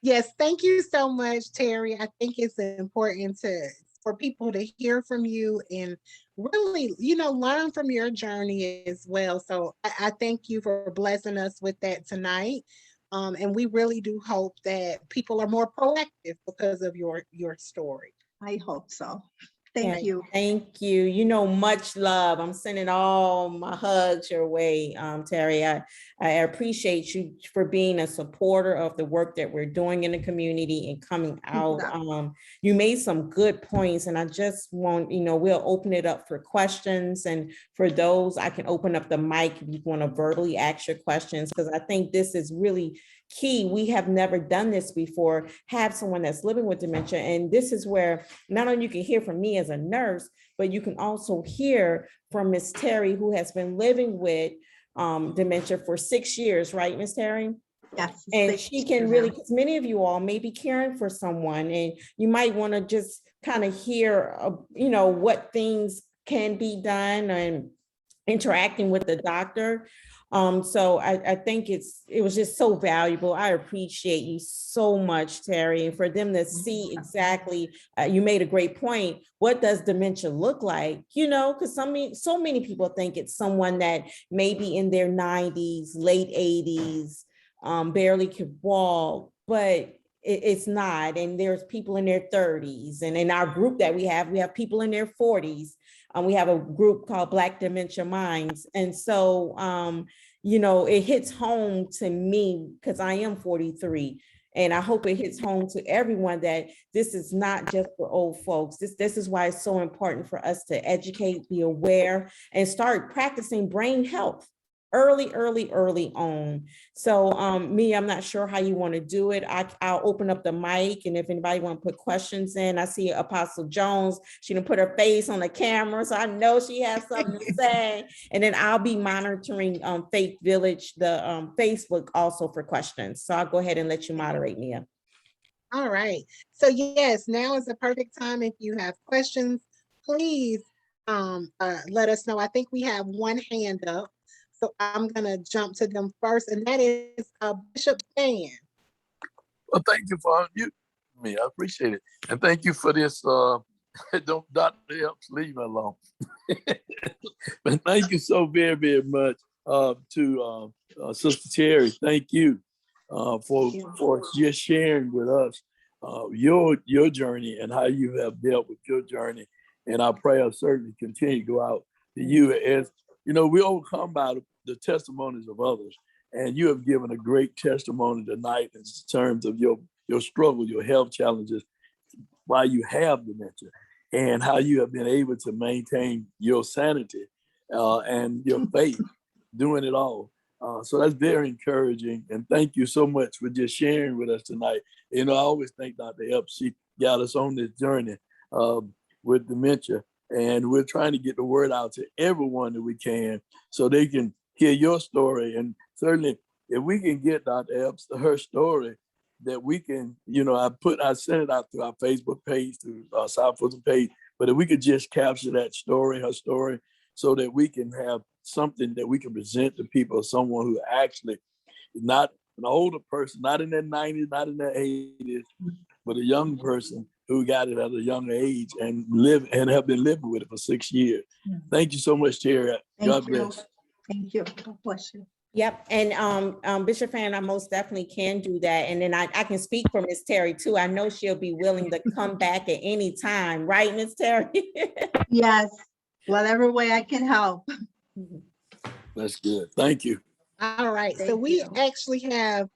Yes, thank you so much, Terry. I think it's important for people to hear from you and really, learn from your journey as well. So I thank you for blessing us with that tonight. And we really do hope that people are more proactive because of your story. I hope so. Yeah, Thank you. Thank you. You know, much love. I'm sending all my hugs your way, Terry. I appreciate you for being a supporter of the work that we're doing in the community and coming out. You made some good points, and I just want, we'll open it up for questions. And for those, I can open up the mic if you want to verbally ask your questions, because I think this is really key. We have never done this before, have someone that's living with dementia. And this is where not only you can hear from me as a nurse, but you can also hear from Miss Terry, who has been living with dementia for 6 years, right, Miss Terry? Yes. And she can really, because many of you all may be caring for someone, and you might want to just kind of hear, what things can be done and interacting with the doctor. So I think it was just so valuable. I appreciate you so much, Terry, and for them to see exactly, you made a great point. What does dementia look like? Because so many people think it's someone that may be in their 90s, late 80s, barely could walk, but it's not. And there's people in their 30s. And in our group that we have people in their 40s. We have a group called Black Dementia Minds. And so, it hits home to me because I am 43. And I hope it hits home to everyone that this is not just for old folks. This is why it's so important for us to educate, be aware, and start practicing brain health early on. So me, I'm not sure how you want to do it. I'll open up the mic, and if anybody want to put questions in, I see Apostle Jones. She didn't put her face on the camera, so I know she has something to say. And then I'll be monitoring Faith Village, the Facebook, also for questions. So I'll go ahead and let you moderate, Mia. All right. So yes, now is the perfect time. If you have questions, please let us know. I think we have one hand up. So I'm going to jump to them first, and that is Bishop Dan. Well, thank you for unmuting me. I appreciate it. And thank you for this. Don't Dr. Epps, leave me alone. But thank you so very, very much to Sister Terry. Thank you for just sharing with us your journey and how you have dealt with your journey. And our prayers certainly continue to go out to you. As we overcome by the testimonies of others. And you have given a great testimony tonight in terms of your struggle, your health challenges, while you have dementia, and how you have been able to maintain your sanity and your faith, doing it all. So that's very encouraging. And thank you so much for just sharing with us tonight. I always thank Dr. Epps. She got us on this journey with dementia. And we're trying to get the word out to everyone that we can so they can hear your story. And certainly if we can get Dr. Epps, her story, that we can, I sent it out through our Facebook page, through our South Fulton page, but if we could just capture that story, her story, so that we can have something that we can present to people, someone who actually not an older person, not in their 90s, not in their 80s, but a young person who got it at a young age and have been living with it for 6 years. Thank you so much, Terry. God bless. Thank you. God bless you. Yep. And Bishop Fayron, I most definitely can do that. And then I can speak for Miss Terry too. I know she'll be willing to come back at any time, right, Miss Terry? Yes, whatever way I can help. That's good. Thank you. All right. So we actually have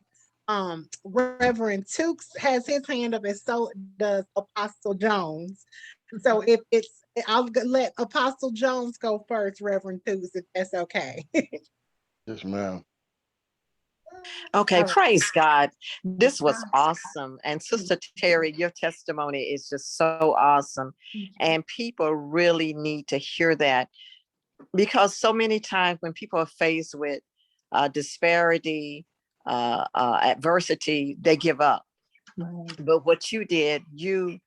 Reverend Tukes has his hand up, and so does Apostle Jones. So I'll let Apostle Jones go first, Reverend Tukes, if that's okay. Yes, ma'am. Okay, praise God. This was awesome. And Sister Terry, your testimony is just so awesome. And people really need to hear that, because so many times when people are faced with disparity, adversity, they give up. But what you did, you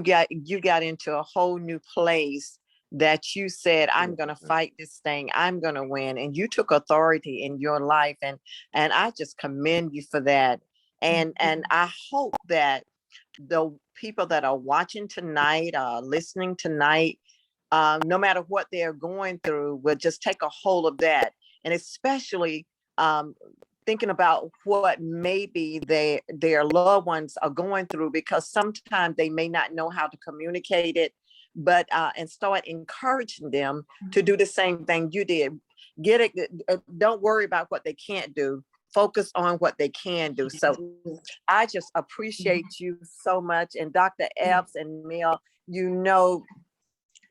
got into a whole new place, that you said, I'm going to fight this thing. I'm going to win. And you took authority in your life. And I just commend you for that. And I hope that the people that are watching tonight, listening tonight, no matter what they're going through, will just take a hold of that. And especially thinking about what maybe their loved ones are going through, because sometimes they may not know how to communicate it, but and start encouraging them to do the same thing you did. Get it. Don't worry about what they can't do. Focus on what they can do. So I just appreciate you so much. And Dr. Epps and Mel, you know,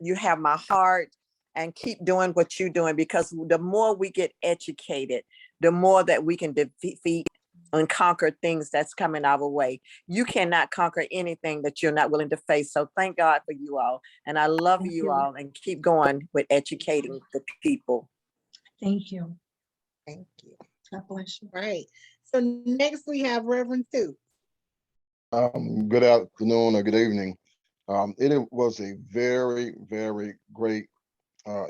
you have my heart, and keep doing what you're doing, because the more we get educated, the more that we can defeat and conquer things that's coming our way. You cannot conquer anything that you're not willing to face. So thank God for you all. And I love you all, and keep going with educating the people. Thank you. Thank you. God bless you. Right. So next we have Reverend Sue. Good afternoon or good evening. It was a very, very great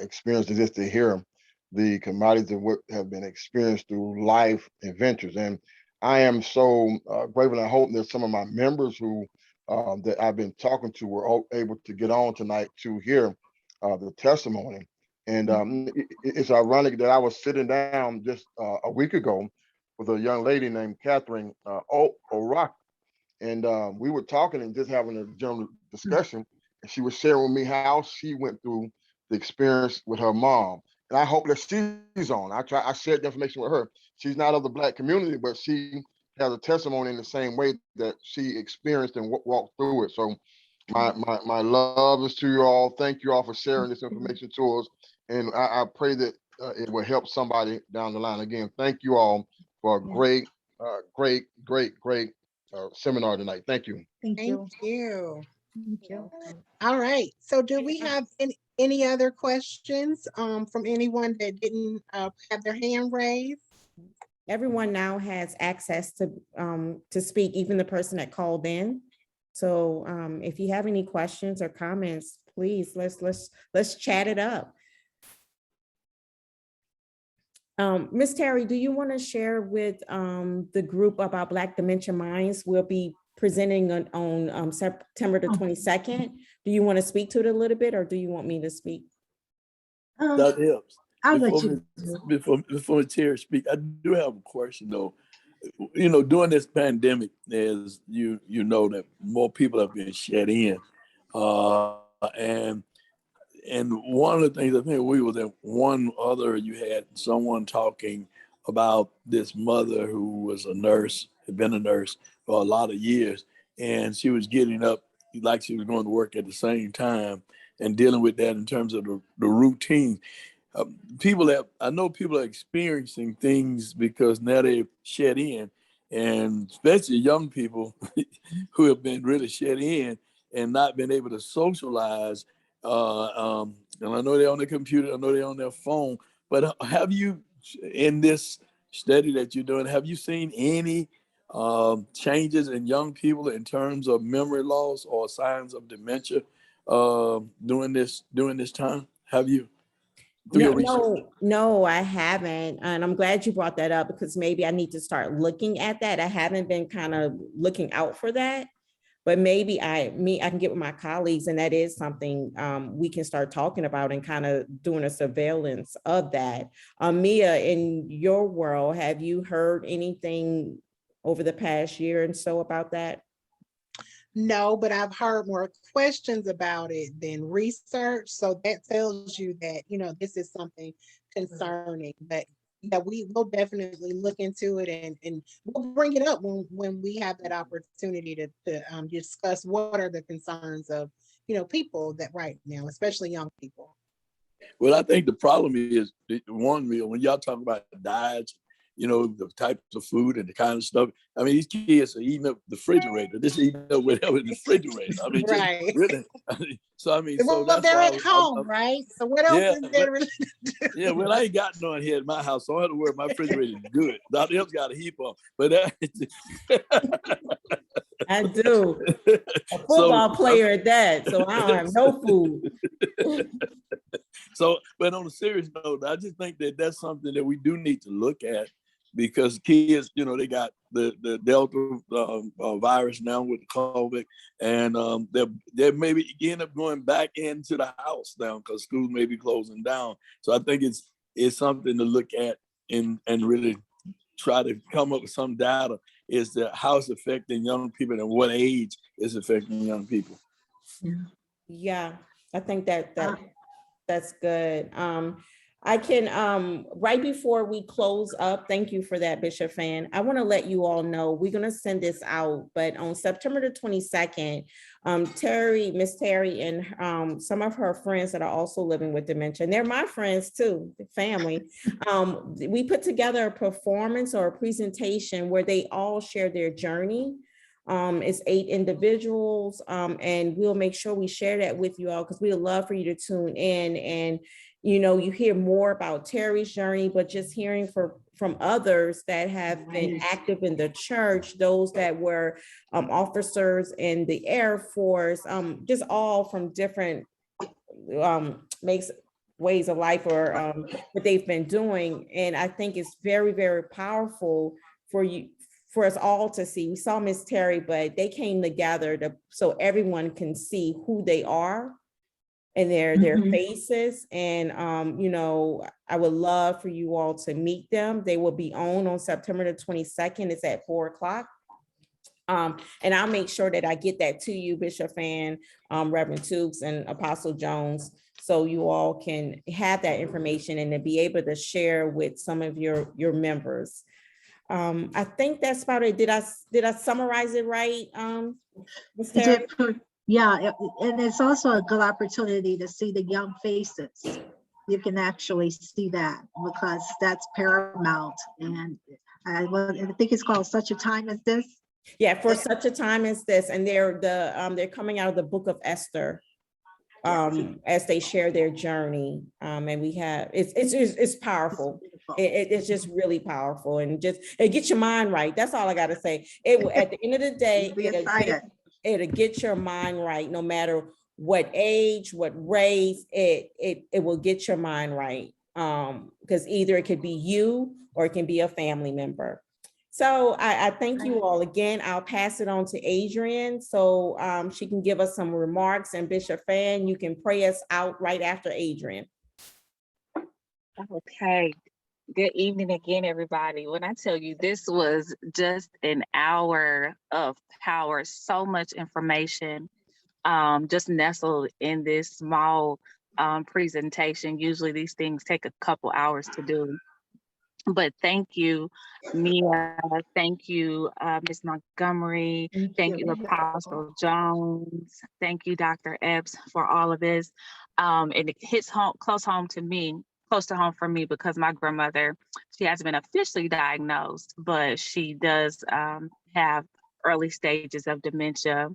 experience just to hear the commodities of what have been experienced through life adventures. And I am so grateful, and I hope that some of my members who that I've been talking to were all able to get on tonight to hear the testimony. And it's ironic that I was sitting down just a week ago with a young lady named Catherine O'Rock. And we were talking and just having a general discussion. And she was sharing with me how she went through the experience with her mom. And I hope that she's on. I shared the information with her. She's not of the Black community, but she has a testimony in the same way that she experienced and walked through it. So my love is to you all. Thank you all for sharing this information to us. And I pray that it will help somebody down the line. Again, thank you all for a great seminar tonight. Thank you. Thank Thank you. you. Thank you. All right. So do we have any other questions from anyone that didn't have their hand raised? Everyone now has access to speak, even the person that called in. So if you have any questions or comments, please let's chat it up. Ms. Terry, do you want to share with the group about Black Dementia Minds? We'll be presenting on September the 22nd. Do you want to speak to it a little bit, or do you want me to speak? Dr. Epps, I'll let you. before Terry speak, I do have a question though. You know, during this pandemic, as you know, that more people have been shed in, and one of the things, I think we was at one other, you had someone talking about this mother who was a nurse, had been a nurse for a lot of years, and she was getting up like she was going to work at the same time and dealing with that in terms of the routine. I know people are experiencing things because now they've shed in, and especially young people who have been really shed in and not been able to socialize. And I know they're on their computer, I know they're on their phone, but have you, in this study that you're doing, have you seen any changes in young people in terms of memory loss or signs of dementia during this time? Have you? No, I haven't. And I'm glad you brought that up, because maybe I need to start looking at that. I haven't been kind of looking out for that, but maybe I can get with my colleagues, and that is something we can start talking about and kind of doing a surveillance of that. Mia, in your world, have you heard anything over the past year and so about that? No, but I've heard more questions about it than research. So that tells you that, this is something concerning. But yeah, we will definitely look into it, and we'll bring it up when we have that opportunity to discuss what are the concerns of, people that right now, especially young people. Well, I think the problem is, one, when y'all talk about diets, the types of food and the kind of stuff. I mean, these kids are eating up the refrigerator. This eating up whatever in the refrigerator. I mean, right. Really. So well, that's they're why at home, right? So what else is there really to do? Yeah, well, I ain't got none here at my house, so I don't have to worry. My refrigerator is good. Dr. Epps got a heap on, but I do. A football player at that, so I don't have no food. So, but on a serious note, I just think that that's something that we do need to look at, because kids, they got the Delta virus now with the COVID, and they're maybe end up going back into the house now because schools may be closing down. So I think it's something to look at and really try to come up with some data is that how it's affecting young people and what age is affecting young people. Yeah, I think that's good. I can, right before we close up, thank you for that, Bishop Fan. I want to let you all know, we're going to send this out, but on September the 22nd, Miss Terry and some of her friends that are also living with dementia, and they're my friends too, the family, we put together a performance or a presentation where they all share their journey. It's 8 individuals, and we'll make sure we share that with you all because we would love for you to tune in and, you know, you hear more about Terry's journey, but just hearing from others that have been active in the church, those that were officers in the Air Force, just all from different ways of life or what they've been doing. And I think it's very, very powerful for us all to see. We saw Miss Terry, but they came together so everyone can see who they are and their faces. And, you know, I would love for you all to meet them. They will be on September the 22nd. It's at 4:00. And I'll make sure that I get that to you, Bishop Fan, Reverend Tukes and Apostle Jones, so you all can have that information and to be able to share with some of your members. I think that's about it. Did I summarize it right, Ms. Terry? Yeah, and it's also a good opportunity to see the young faces. You can actually see that because that's paramount. And I think it's called Such a Time as This. Yeah, for such a time as this. And they're coming out of the book of Esther as they share their journey. And we have, it's powerful. It's just really powerful, and it gets your mind right. That's all I got to say. It will, at the end of the day, it'll get your mind right, no matter what age, what race, it will get your mind right. Because either it could be you or it can be a family member. So I thank you all again. I'll pass it on to Adrienne so she can give us some remarks, and Bishop Fan, you can pray us out right after Adrienne. Okay. Good evening again, everybody. When I tell you this was just an hour of power, so much information just nestled in this small presentation. Usually these things take a couple hours to do. But thank you, Mia. Thank you, Ms. Montgomery. Thank you, Apostle Jones. Thank you, Dr. Epps, for all of this. And it hits close to home for me because my grandmother, she hasn't been officially diagnosed, but she does have early stages of dementia.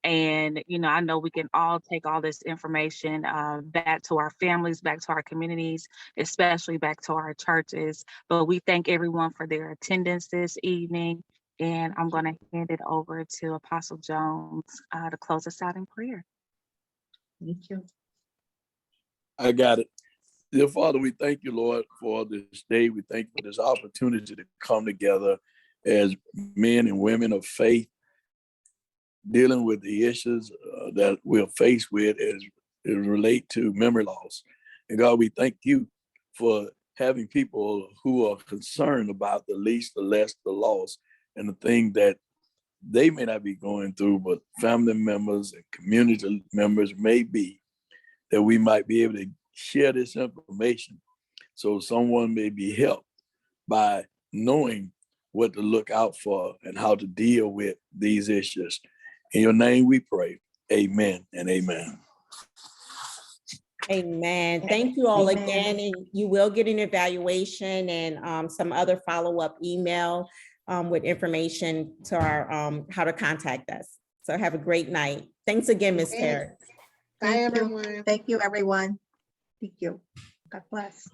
And, you know, I know we can all take all this information back to our families, back to our communities, especially back to our churches. But we thank everyone for their attendance this evening. And I'm going to hand it over to Apostle Jones to close us out in prayer. Thank you. I got it. Dear Father, we thank you, Lord, for this day. We thank you for this opportunity to come together as men and women of faith, dealing with the issues that we're faced with as it relate to memory loss. And God, we thank you for having people who are concerned about the least, the less, the loss, and the thing that they may not be going through, but family members and community members may be, that we might be able to share this information so someone may be helped by knowing what to look out for and how to deal with these issues. In your name we pray. Amen and amen. Amen. Thank you all again. And you will get an evaluation and some other follow-up email with information to our how to contact us. So have a great night. Thanks again, Ms. Terry. Bye, everyone. Thank you, everyone. Thank you. God bless.